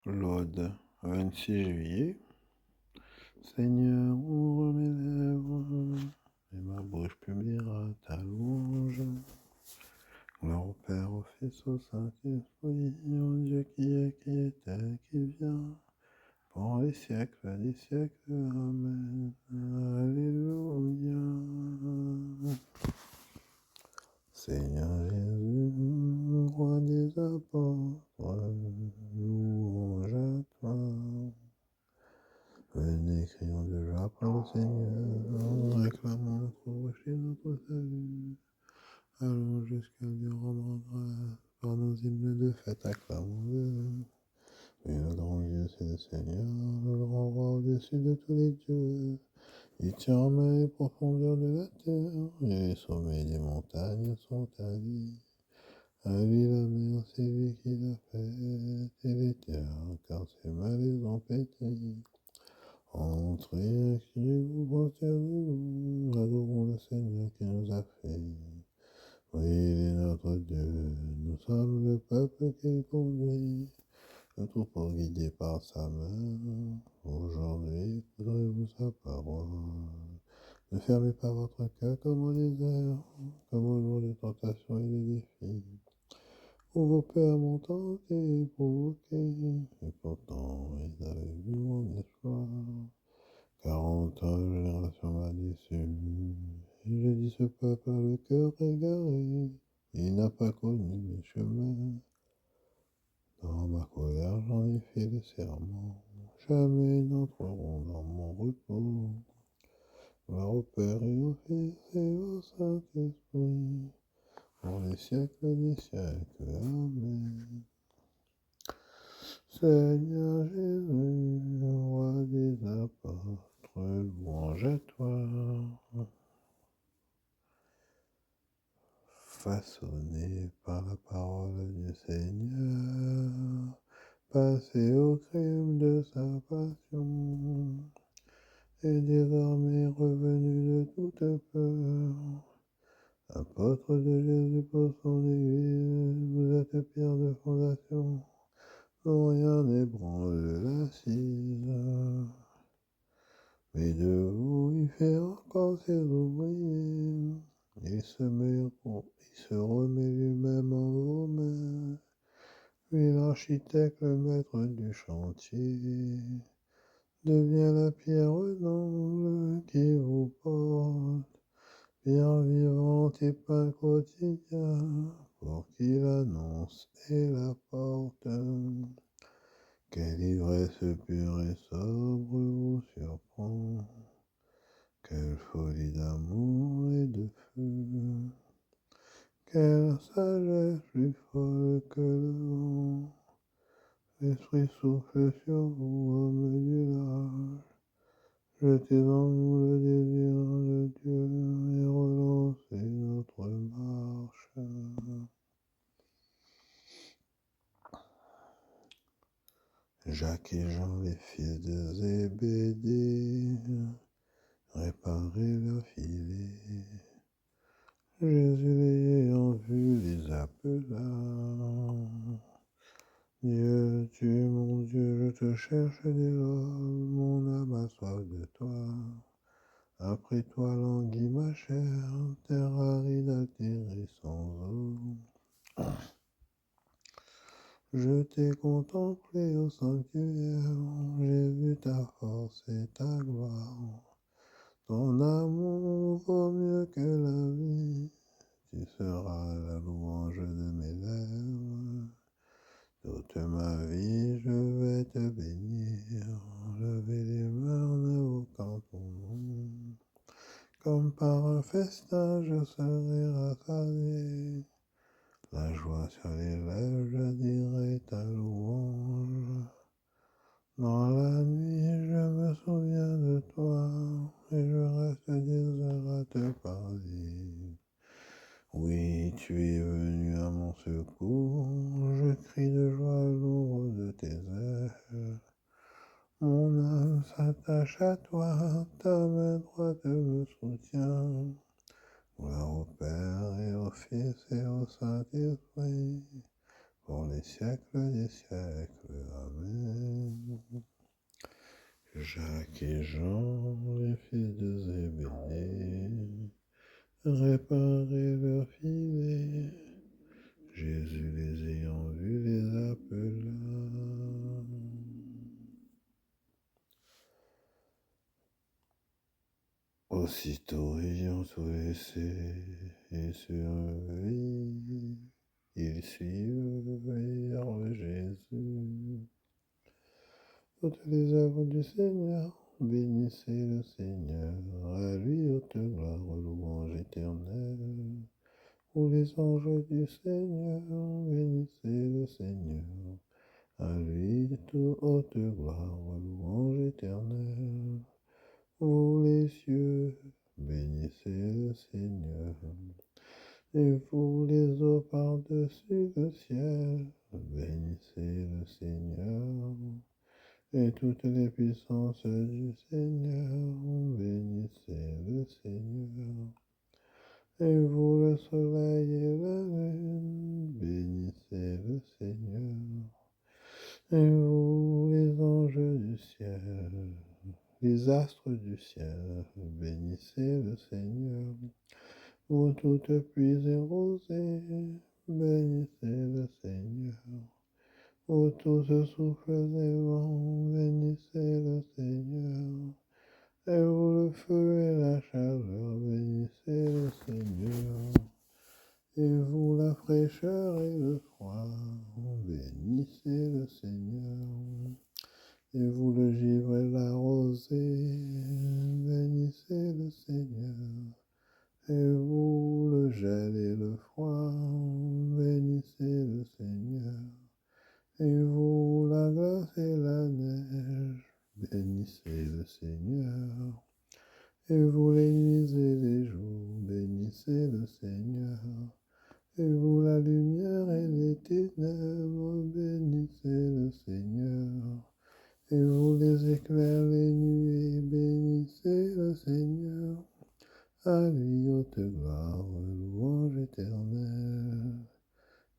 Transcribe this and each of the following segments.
L'Aude, 26 juillet. Seigneur, ouvre mes lèvres, et ma bouche publiera ta louange. Gloire au Père, au Fils, au Saint-Esprit, au Dieu qui était, qui vient, pour les siècles des siècles. Amen. Alléluia. Seigneur Jésus, roi des apôtres, louange à toi. Venez, crions de joie pour le Seigneur, réclamons notre rocher, notre salut. Allons jusqu'à lui rendre grâce, par nos hymnes de fête, acclamons-le. Oui, le grand Dieu, c'est le Seigneur, le grand roi au-dessus de tous les dieux. Il tient en main les profondeurs de la terre, et les sommets des montagnes sont à lui. À lui la mer, c'est lui qui l'a faite, et les terres, car ses mains les ont pétries. Entrez, criez-vous, prosternez-vous, adorons le Seigneur qui nous a fait. Oui, il est notre Dieu, nous sommes le peuple qu'il conduit, le troupeau guidé par sa main. Aujourd'hui, écouterez-vous sa parole. Ne fermez pas votre cœur comme au désert, comme au jour des tentations et des défis, où vos pères m'ont tenté et provoqué, et pourtant ils avaient vu mon espoir. 40 ans, la génération m'a déçu, et j'ai dit ce peuple a le cœur égaré, il n'a pas connu mes chemins. Dans ma colère, j'en ai fait le serment, jamais ils n'entreront dans mon repos. Gloire au Père et au Fils et au Saint-Esprit, pour les siècles des siècles. Amen. Seigneur Jésus, roi des apôtres, louange à toi. Façonné par la parole du Seigneur, passé au crime de sa passion, et désormais revenu de toute peur. Apôtre de Jésus pour son Église, vous êtes pierre de fondation, dont rien n'ébranle l'assise. Mais de vous, il fait encore ses ouvriers, il se remet lui-même en vos mains, lui l'architecte, le maître du chantier, devient la pierre d'angle qui vous porte, pierre vivante et pain quotidien, pour qui l'annonce et la porte. Quelle ivresse pure et sobre vous surprend, quelle folie d'amour et de feu, quelle sagesse plus folle que le vent. L'Esprit souffle sur vous, hommes du large, jetez en nous le désir de Dieu et relancez notre marche. Jacques et Jean, les fils de Zébédée, réparez leurs filets. Jésus les ayant vus les appela. Dieu, tu es mon Dieu, je te cherche dès l'aube, mon âme a soif de toi. Après toi languit ma chair, terre aride atterrée sans eau. Je t'ai contemplé au sanctuaire, j'ai vu ta force et ta gloire. Ton amour vaut mieux que la vie, tu seras la louange de mes lèvres. Toute ma vie, je vais te bénir, lever les mains en invoquant ton nom. Comme par un festin, je serai rassasié. La joie sur les lèvres, je dirai ta louange. Dans la nuit, je me souviens de toi, et je reste des heures à te parler. Oui, tu es venu à mon secours, je crie de joie à l'ombre de tes ailes. Mon âme s'attache à toi, ta main droite me soutient. Gloire au Père et au Fils et au Saint-Esprit, pour les siècles des siècles. Amen. Jacques et Jean, les fils de Zébédée, réparaient leur filet. Jésus les ayant vus les appela. Aussitôt ayant tout laissé et surveillé, ils suivirent Jésus. Toutes les œuvres du Seigneur, bénissez le Seigneur, à lui haute gloire, louange éternelle. Pour les anges du Seigneur, bénissez le Seigneur, à lui haute gloire, louange éternelle. Vous les cieux, bénissez le Seigneur, et vous les eaux par-dessus le ciel, bénissez le Seigneur. Et toutes les puissances du Seigneur, bénissez le Seigneur. Et vous le soleil et la lune, bénissez le Seigneur. Et vous les anges du ciel, les astres du ciel, bénissez le Seigneur. Vous toutes pluies et rosées, bénissez le Seigneur. Ô tous souffles et vents, bénissez le Seigneur. Et vous le feu et la chaleur, bénissez le Seigneur. Et vous la fraîcheur et le froid, bénissez le Seigneur. Et vous le givre et la rosée, bénissez le Seigneur. Et vous le gel et le froid, bénissez le Seigneur. Et vous, la glace et la neige, bénissez le Seigneur. Et vous, les nuits et les jours, bénissez le Seigneur. Et vous, la lumière et les ténèbres, bénissez le Seigneur. Et vous, les éclairs, les nuées, bénissez le Seigneur. À lui haute gloire, louange éternelle.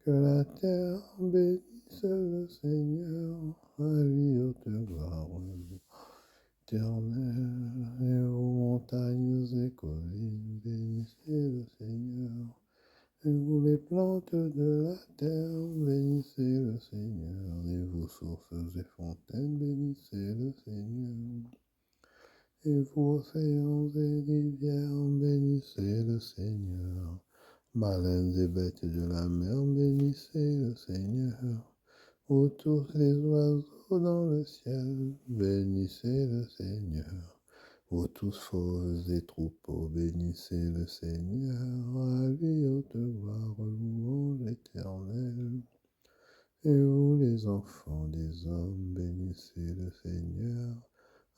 Que la terre bénisse le Seigneur, à lui haute gloire éternelle. Et vous montagnes et collines, bénissez le Seigneur. Et vous les plantes de la terre, bénissez le Seigneur. Et vous sources et fontaines, bénissez le Seigneur. Et vous océans et rivières, bénissez le Seigneur. Baleines et bêtes de la mer, bénissez le Seigneur. Vous tous les oiseaux dans le ciel, bénissez le Seigneur. Vous tous fauves et troupeaux, bénissez le Seigneur. À lui haute gloire, louange éternelle. Et vous les enfants des hommes, bénissez le Seigneur.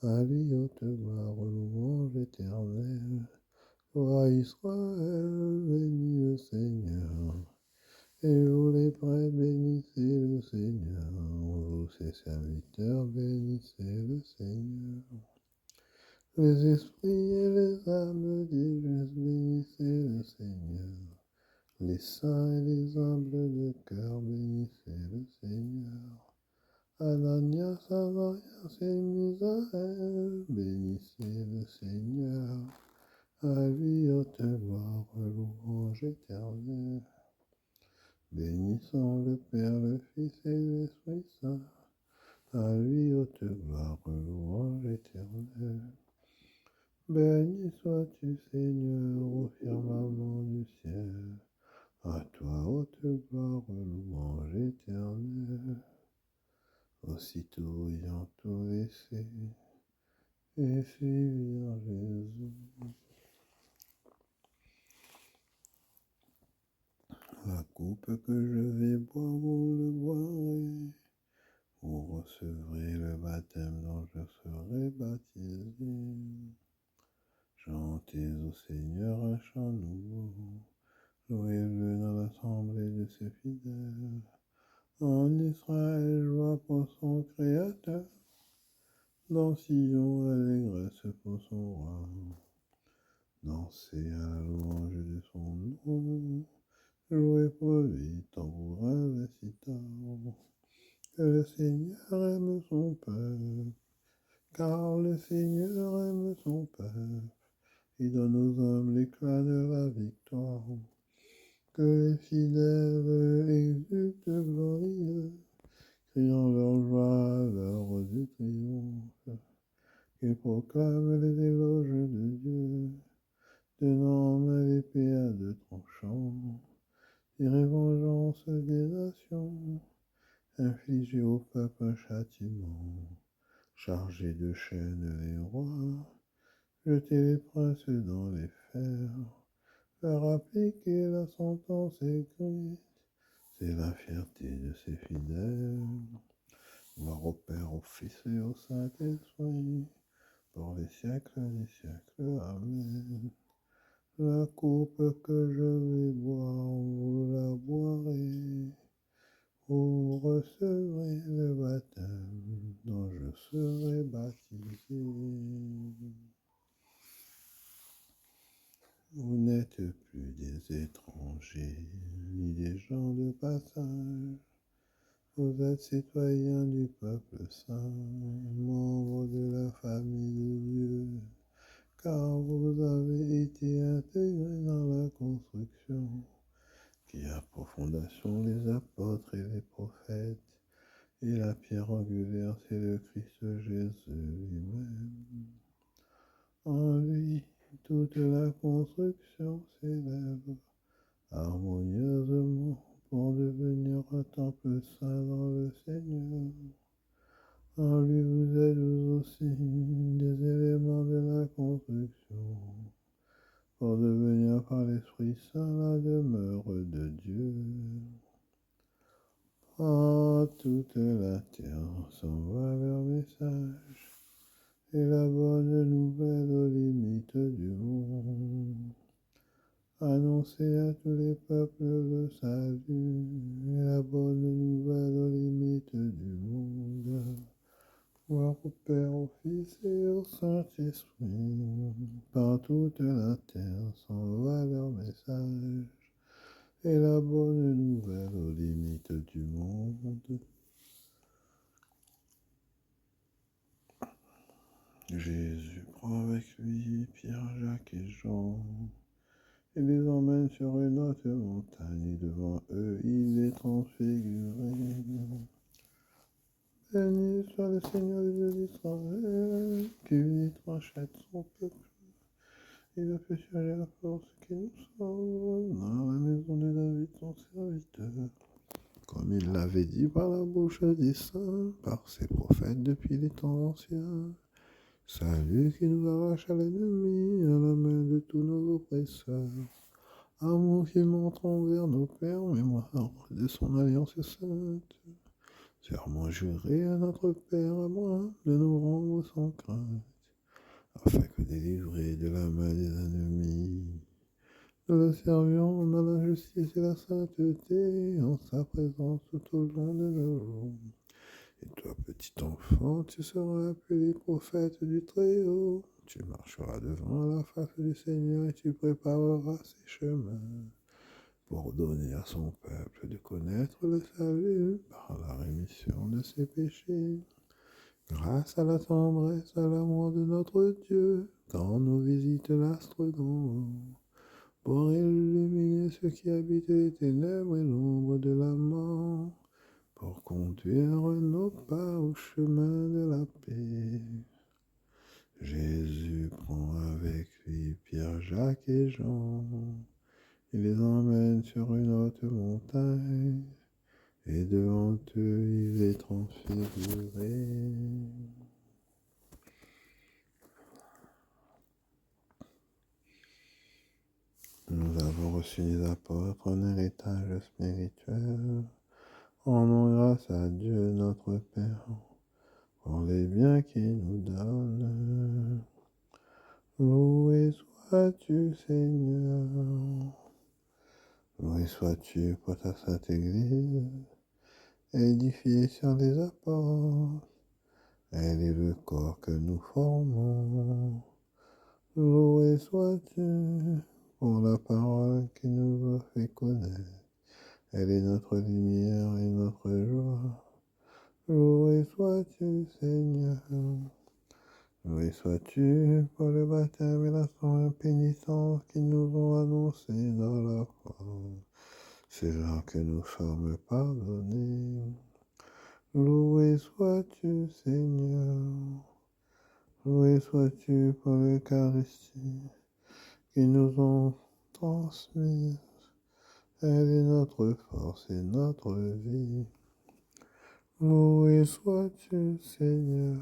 À lui haute gloire, louange éternelle. Roi Israël, bénis le Seigneur. Et vous les prêtres, bénissez le Seigneur. Vous ses serviteurs, bénissez le Seigneur. Les esprits et les âmes des justes, bénissez le Seigneur. Les saints et les humbles de cœur, bénissez le Seigneur. Ananias, Azarias et Misaël, bénissez le Seigneur. À lui haute gloire, louange éternelle. Bénissons le Père, le Fils et l'Esprit Saint. À lui haute gloire, louange éternelle. Béni sois-tu, Seigneur, au firmament du ciel. À toi haute gloire, louange éternelle. Aussitôt ayant tout laissé et suivirent Jésus. La coupe que je vais boire, vous le boirez. Vous recevrez le baptême dont je serai baptisé. Chantez au Seigneur un chant nouveau. Louez-le dans l'assemblée de ses fidèles. En Israël, joie pour son Créateur. Dans Sion, allégresse pour son roi. Dansez à la louange de son nom. Jouez pour lui, tambourins et cithare. Que le Seigneur aime son peuple, car le Seigneur aime son peuple. Il donne aux hommes l'éclat de la victoire. Que les fidèles exultent glorieux, criant leur joie, leur du triomphe. Qu'ils proclament les éloges de Dieu, tenant en main l'épée à deux tranchants, tirer vengeance des nations, infliger au peuple un châtiment, charger de chaînes les rois, jeter les princes dans les fers, faire appliquer la sentence écrite. C'est la fierté de ses fidèles. Gloire au Père, au Fils et au Saint-Esprit, pour les siècles des siècles. Amen. La coupe que je vais boire, vous la boirez. Vous recevrez le baptême dont je serai baptisé. Vous n'êtes plus des étrangers, ni des gens de passage. Vous êtes citoyens du peuple saint, membres de la famille de Dieu, car vous avez été intégrés dans la construction qui a pour fondation les apôtres et les prophètes, et la pierre angulaire, c'est le Christ Jésus lui-même. En lui, toute la construction s'élève harmonieusement pour devenir un temple saint dans le Seigneur. En lui, vous êtes vous aussi des éléments de la construction, pour devenir par l'Esprit Saint la demeure de Dieu. Oh, toute la terre s'envoie leur message, et la bonne nouvelle aux limites du monde. Annoncez à tous les peuples le salut, et la bonne nouvelle aux limites du monde. Gloire au Père, au Fils et au Saint-Esprit, par toute la terre s'envoie leur message, et la bonne nouvelle aux limites du monde. Jésus prend avec lui Pierre, Jacques et Jean, et les emmène sur une haute montagne, et devant eux il est transfiguré. Béni soit le Seigneur Dieu d'Israël, qui unit rachète son peuple. Il a fait surgir la force qui nous sauve dans la maison de David, son serviteur. Comme il l'avait dit par la bouche des saints, par ses prophètes depuis les temps anciens. Salut qui nous arrache à l'ennemi, à la main de tous nos oppresseurs. Amour qui montrons vers nos pères, mémoire de son alliance sainte. Serment juré à notre Père Abraham de nous rendre sans crainte, afin que délivrés de la main des ennemis, nous le servions dans la justice et la sainteté, en sa présence tout au long de nos jours. Et toi, petit enfant, tu seras appelé prophète du Très-Haut. Tu marcheras devant la face du Seigneur et tu prépareras ses chemins, pour donner à son peuple de connaître le salut par la rémission de ses péchés, grâce à la tendresse, à l'amour de notre Dieu, quand nous visite l'astre d'en haut, pour illuminer ceux qui habitent les ténèbres et l'ombre de la mort, pour conduire nos pas au chemin de la paix. Jésus prend avec lui Pierre, Jacques et Jean, il les emmène sur une haute montagne, et devant eux il est transfiguré. Nous avons reçu des apôtres un héritage spirituel. Rendons grâce à Dieu notre Père pour les biens qu'il nous donne. Loué sois-tu, Seigneur. Loué sois-tu pour ta sainte Église, édifiée sur les apôtres. Elle est le corps que nous formons. Loué sois-tu pour la parole qui nous a fait connaître. Elle est notre lumière et notre joie. Loué sois-tu, Seigneur. Loué sois-tu pour le baptême et la sainte pénitence qui nous ont annoncé dans la foi. C'est là que nous sommes pardonnés. Loué sois-tu, Seigneur. Loué sois-tu pour l'Eucharistie qui nous ont transmis. Elle est notre force et notre vie. Loué sois-tu, Seigneur.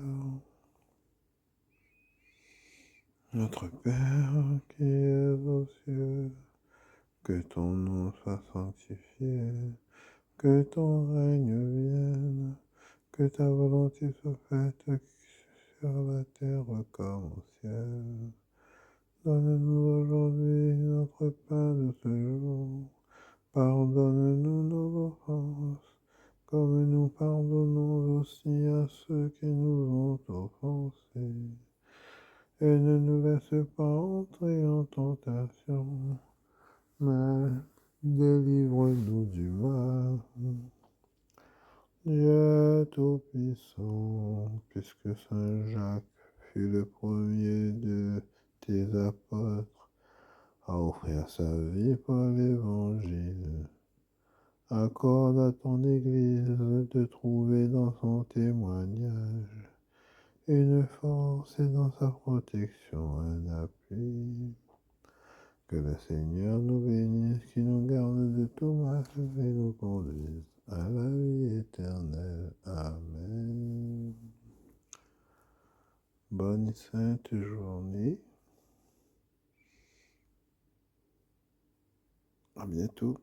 Notre Père qui es aux cieux, que ton nom soit sanctifié, que ton règne vienne, que ta volonté soit faite sur la terre comme au ciel. Donne-nous aujourd'hui notre pain de ce jour. Pardonne-nous nos offenses, comme nous pardonnons aussi à ceux qui nous ont offensés. Et ne nous laisse pas entrer en tentation, mais délivre-nous du mal. Dieu Tout-Puissant, puisque Saint Jacques fut le premier de tes apôtres à offrir sa vie pour l'Évangile, accorde à ton Église de trouver dans son témoignage une force et dans sa protection un appui. Que le Seigneur nous bénisse, qui nous garde de tout mal et nous conduise à la vie éternelle. Amen. Bonne et sainte journée. À bientôt.